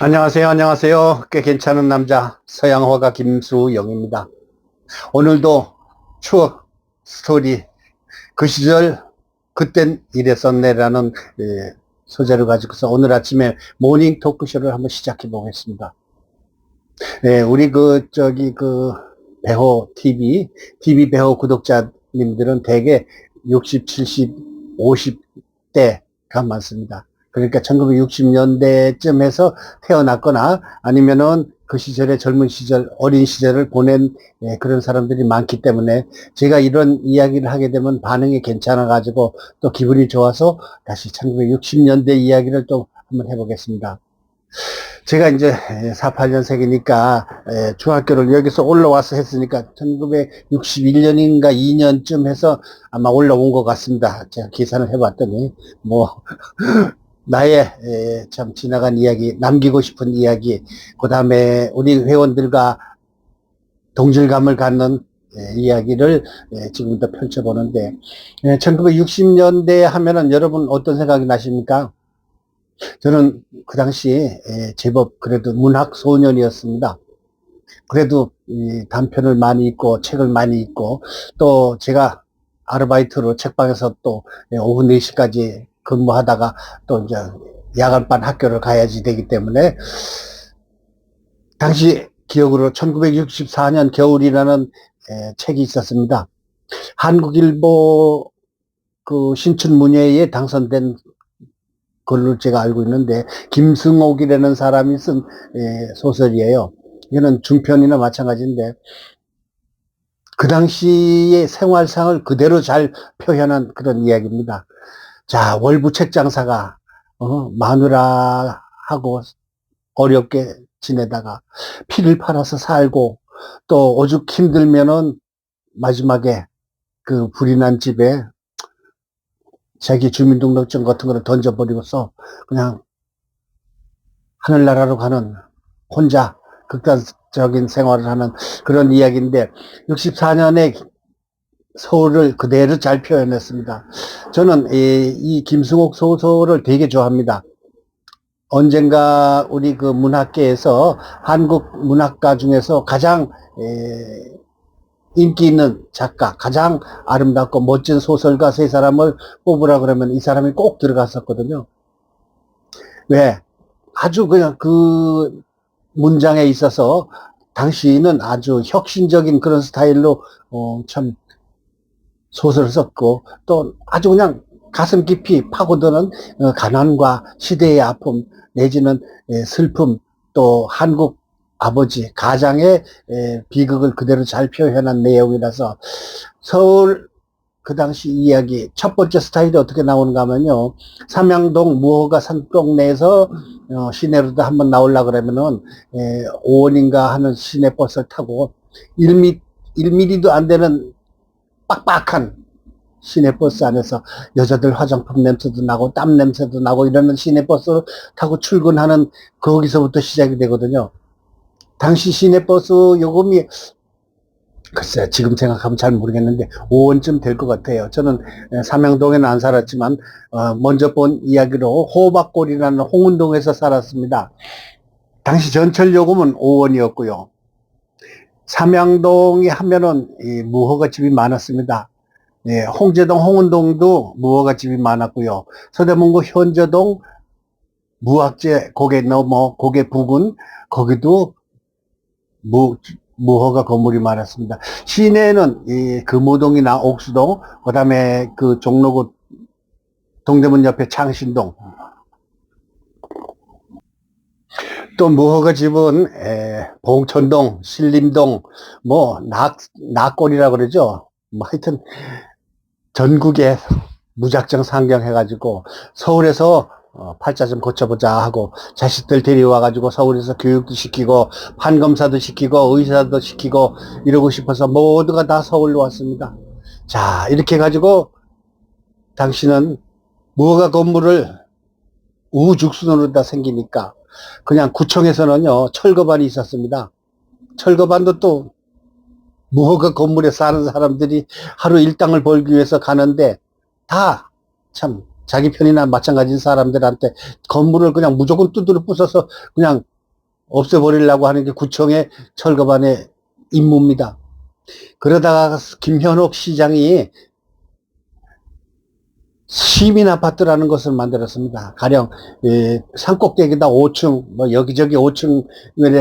안녕하세요. 안녕하세요. 꽤 괜찮은 남자 서양화가 김수영입니다. 오늘도 추억 스토리 그 시절 그땐 이랬었네라는 소재를 가지고서 오늘 아침에 모닝 토크쇼를 한번 시작해 보겠습니다. 우리 배호 TV 배호 구독자님들은 대개 60, 70, 50대가 많습니다. 그러니까 1960년대쯤 해서 태어났거나 아니면은 그 시절의 젊은 시절, 어린 시절을 보낸 그런 사람들이 많기 때문에 제가 이런 이야기를 하게 되면 반응이 괜찮아가지고 또 기분이 좋아서 다시 1960년대 이야기를 또 한번 해보겠습니다. 제가 이제 48년생이니까 중학교를 여기서 올라와서 했으니까 1961년인가 2년쯤 해서 아마 올라온 것 같습니다. 제가 계산을 해봤더니 뭐 나의 참 지나간 이야기, 남기고 싶은 이야기, 그 다음에 우리 회원들과 동질감을 갖는 이야기를 지금부터 펼쳐보는데 1960년대 하면은 여러분 어떤 생각이 나십니까? 저는 그 당시 제법 그래도 문학 소년이었습니다. 그래도 단편을 많이 읽고 책을 많이 읽고 또 제가 아르바이트로 책방에서 또 오후 4시까지 근무하다가 또 이제 야간반 학교를 가야지 되기 때문에 당시 기억으로 1964년 겨울이라는 책이 있었습니다. 한국일보 그 신춘문예에 당선된 걸로 제가 알고 있는데 김승옥이라는 사람이 쓴 소설이에요. 이거는 중편이나 마찬가지인데 그 당시의 생활상을 그대로 잘 표현한 그런 이야기입니다. 자, 월부 책장사가 마누라하고 어렵게 지내다가 피를 팔아서 살고 또 오죽 힘들면은 마지막에 그 불이 난 집에 자기 주민등록증 같은 거를 던져버리고서 그냥 하늘나라로 가는 혼자 극단적인 생활을 하는 그런 이야기인데 64년에 서울을 그대로 잘 표현했습니다. 저는 이 김승옥 소설을 되게 좋아합니다. 언젠가 우리 그 문학계에서 한국 문학가 중에서 가장 인기 있는 작가, 가장 아름답고 멋진 소설가 세 사람을 뽑으라 그러면 이 사람이 꼭 들어갔었거든요. 왜? 아주 그냥 그 문장에 있어서 당시는 아주 혁신적인 그런 스타일로 참 소설을 썼고 또 아주 그냥 가슴 깊이 파고드는 가난과 시대의 아픔 내지는 슬픔 또 한국 아버지 가장의 비극을 그대로 잘 표현한 내용이라서 서울 그 당시 이야기 첫 번째 스타일이 어떻게 나오는가 하면요. 삼양동 무허가 산속 내에서 시내로도 한번 나오려고 그러면은 5원인가 하는 시내버스를 타고 1mm도 안 되는 빡빡한 시내버스 안에서 여자들 화장품 냄새도 나고 땀 냄새도 나고 이러는 시내버스 타고 출근하는 거기서부터 시작이 되거든요. 당시 시내버스 요금이 글쎄 지금 생각하면 잘 모르겠는데 5원쯤 될 것 같아요. 저는 삼양동에는 안 살았지만 먼저 본 이야기로 호박골이라는 홍은동에서 살았습니다. 당시 전철 요금은 5원이었고요. 삼양동에 하면은 무허가집이 많았습니다. 홍제동, 홍은동도 무허가집이 많았고요. 서대문구 현저동, 무학재 고개 넘어 고개 부근 거기도 무허가 건물이 많았습니다. 시내에는 이 금호동이나 옥수동, 그다음에 그 종로구 동대문 옆에 창신동, 또 무허가 집은 봉천동, 신림동, 뭐 낙골이라 그러죠. 뭐 하여튼 전국에 무작정 상경해가지고 서울에서 팔자 좀 고쳐보자 하고 자식들 데려와가지고 서울에서 교육도 시키고 판검사도 시키고 의사도 시키고 이러고 싶어서 모두가 다 서울로 왔습니다. 자, 이렇게 해가지고 당신은 무허가 건물을 우후죽순으로 다 생기니까 그냥 구청에서는요 철거반이 있었습니다. 철거반도 또 무허가 건물에 사는 사람들이 하루 일당을 벌기 위해서 가는데 다 참 자기 편이나 마찬가지인 사람들한테 건물을 그냥 무조건 두드려 부숴서 그냥 없애버리려고 하는 게 구청의 철거반의 임무입니다. 그러다가 김현옥 시장이 시민 아파트라는 것을 만들었습니다. 가령 산꼭대기다 5층 뭐 여기저기 5층을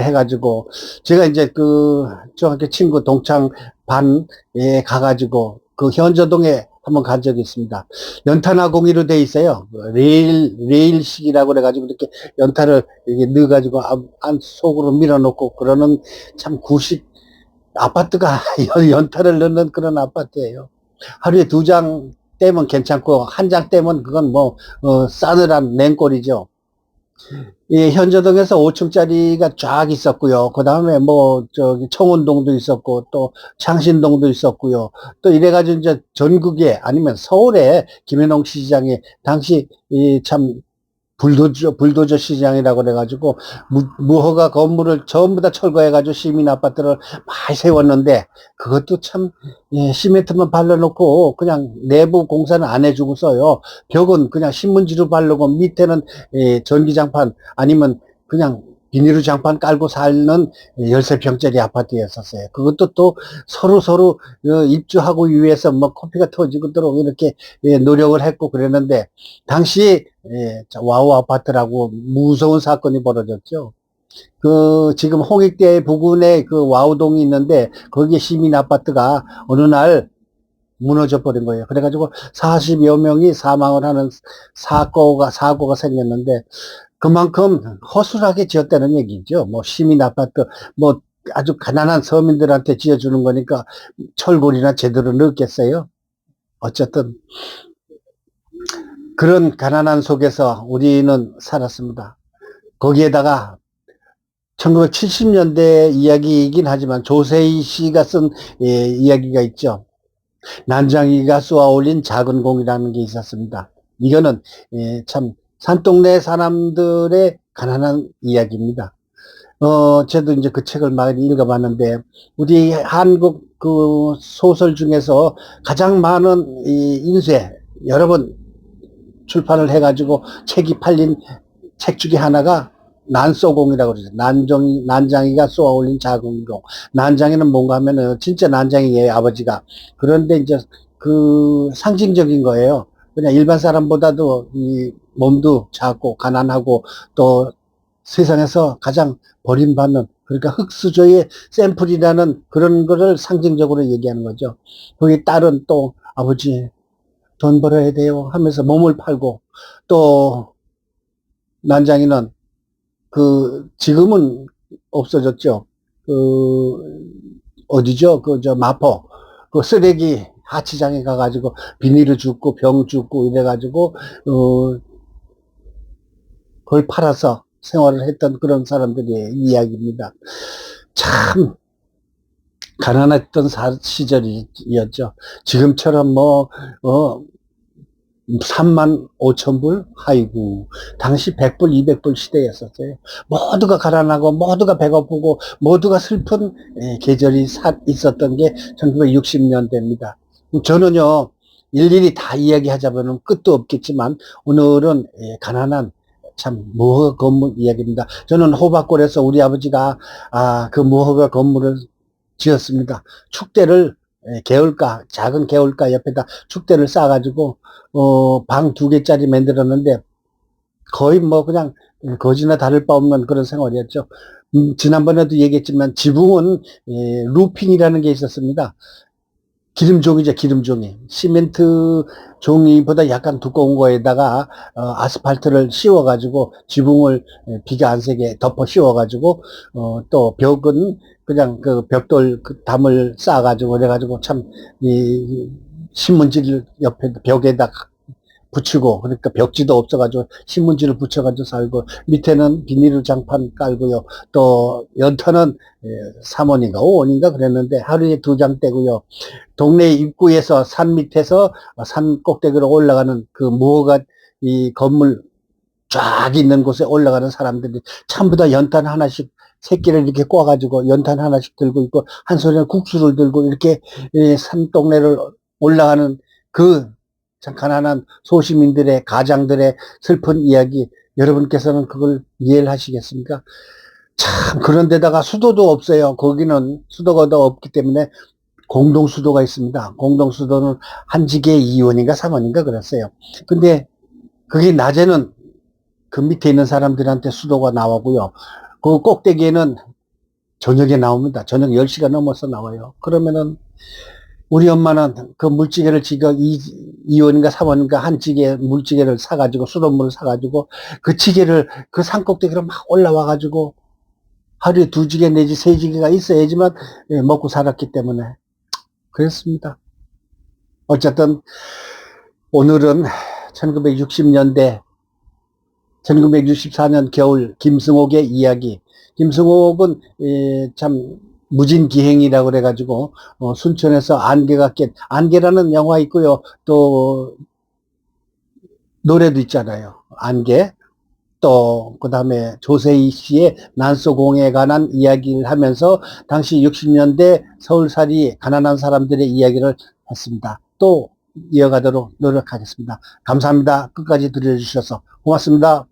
해가지고 제가 이제 그 중학교 친구 동창 반에 가가지고 그 현저동에 한번 간 적이 있습니다. 연탄화공이로 돼 있어요. 레일식이라고 그래가지고 이렇게 연탄을 이렇게 넣어가지고 안 속으로 밀어놓고 그러는 참 구식 아파트가 연탄을 넣는 그런 아파트예요. 하루에 2장 떼면 괜찮고 한 장 떼면 그건 뭐 싸늘한 냉골이죠. 예, 현저동에서 5층짜리가 쫙 있었고요. 그 다음에 뭐 저기 청운동도 있었고 또 창신동도 있었고요. 또 이래가지고 이제 전국에 아니면 서울에 김현홍 시장이 당시 참 불도저 시장이라고 그래가지고 무허가 건물을 전부 다 철거해가지고 시민 아파트를 많이 세웠는데 그것도 참 시멘트만 발라놓고 그냥 내부 공사는 안 해주고서요. 벽은 그냥 신문지로 바르고 밑에는 전기장판 아니면 그냥 비닐로 장판 깔고 살는 13평짜리 아파트였었어요. 그것도 또 서로 입주하고 위해서 뭐 코피가 터지도록 이렇게 노력을 했고 그랬는데 당시 와우 아파트라고 무서운 사건이 벌어졌죠. 그 지금 홍익대 부근에 그 와우동이 있는데 거기에 시민 아파트가 어느 날 무너져 버린 거예요. 그래가지고 40여 명이 사망을 하는 사고가 생겼는데 그만큼 허술하게 지었다는 얘기죠. 뭐 시민 아파트, 뭐 아주 가난한 서민들한테 지어주는 거니까 철골이나 제대로 넣겠어요. 어쨌든 그런 가난한 속에서 우리는 살았습니다. 거기에다가 1970년대 이야기이긴 하지만 조세희 씨가 쓴 이야기가 있죠. 난장이가 쏘아 올린 작은 공이라는 게 있었습니다. 이거는 참 산동네 사람들의 가난한 이야기입니다. 저도 이제 그 책을 많이 읽어봤는데 우리 한국 그 소설 중에서 가장 많은 이 인쇄 여러 번 출판을 해가지고 책이 팔린 책 중에 하나가 난쏘공이라고 그러죠. 난장이가 쏘아 올린 작은 공. 난장이는 뭔가 하면은 진짜 난장이에요, 아버지가. 그런데 이제 그 상징적인 거예요. 그냥 일반 사람보다도 이 몸도 작고 가난하고 또 세상에서 가장 버림받는 그러니까 흙수저의 샘플이라는 그런 거를 상징적으로 얘기하는 거죠. 거기 딸은 또 아버지 돈 벌어야 돼요 하면서 몸을 팔고 또 난장이는 그 지금은 없어졌죠. 그 어디죠? 그 저 마포 그 쓰레기 하치장에 가가지고 비닐을 줍고 병 줍고 이래가지고 그걸 팔아서 생활을 했던 그런 사람들의 이야기입니다. 참 가난했던 시절이었죠. 지금처럼 뭐 3만 5천 불? 아이고, 당시 100불, 200불 시대였었어요. 모두가 가난하고, 모두가 배고프고, 모두가 슬픈 계절이 있었던 게 1960년대입니다. 저는요, 일일이 다 이야기하자면 끝도 없겠지만, 오늘은 가난한 참 무허가 건물 이야기입니다. 저는 호박골에서 우리 아버지가 그 무허가 건물을 지었습니다. 축대를 개울가 작은 개울가 옆에다 축대를 쌓아가지고 방 2개짜리 만들었는데 거의 뭐 그냥 거지나 다를 바 없는 그런 생활이었죠. 지난번에도 얘기했지만 지붕은 루핑이라는 게 있었습니다. 기름종이죠, 기름종이. 시멘트 종이보다 약간 두꺼운 거에다가 아스팔트를 씌워가지고 지붕을 비가 안 새게 덮어 씌워가지고 또 벽은 그냥 그 벽돌 그 담을 쌓아가지고 그래가지고 참 이 신문지를 옆에 벽에다 붙이고 그러니까 벽지도 없어가지고 신문지를 붙여가지고 살고 밑에는 비닐 장판 깔고요. 또 연탄은 3원인가 5원인가 그랬는데 하루에 2장 떼고요. 동네 입구에서 산 밑에서 산 꼭대기로 올라가는 그 무허가 이 건물 쫙 있는 곳에 올라가는 사람들이 전부 다 연탄 하나씩 새끼를 이렇게 꽈가지고 연탄 하나씩 들고 있고 한 손에 국수를 들고 이렇게 산 동네를 올라가는 그 참 가난한 소시민들의 가장들의 슬픈 이야기 여러분께서는 그걸 이해를 하시겠습니까? 참, 그런데다가 수도도 없어요. 거기는 수도가 더 없기 때문에 공동 수도가 있습니다. 공동 수도는 한 직에 2원인가 3원인가 그랬어요. 근데 그게 낮에는 그 밑에 있는 사람들한테 수도가 나오고요. 그 꼭대기에는 저녁에 나옵니다. 저녁 10시가 넘어서 나와요. 그러면은 우리 엄마는 그 물찌개를 지가 2원인가 3원인가 한 찌개 물찌개를 사가지고 수돗물을 사가지고 그 찌개를 그 산꼭대기로 막 올라와가지고 하루에 2찌개 내지 3찌개가 있어야지만 먹고 살았기 때문에 그랬습니다. 어쨌든 오늘은 1960년대 1964년 겨울 김승옥의 이야기. 김승옥은 참 무진기행이라고 그래가지고 순천에서 안개가 깬 안개라는 영화 있고요. 또 노래도 있잖아요. 안개. 또 그다음에 조세희 씨의 난소공에 관한 이야기를 하면서 당시 60년대 서울살이 가난한 사람들의 이야기를 했습니다. 또 이어가도록 노력하겠습니다. 감사합니다. 끝까지 들려주셔서 고맙습니다.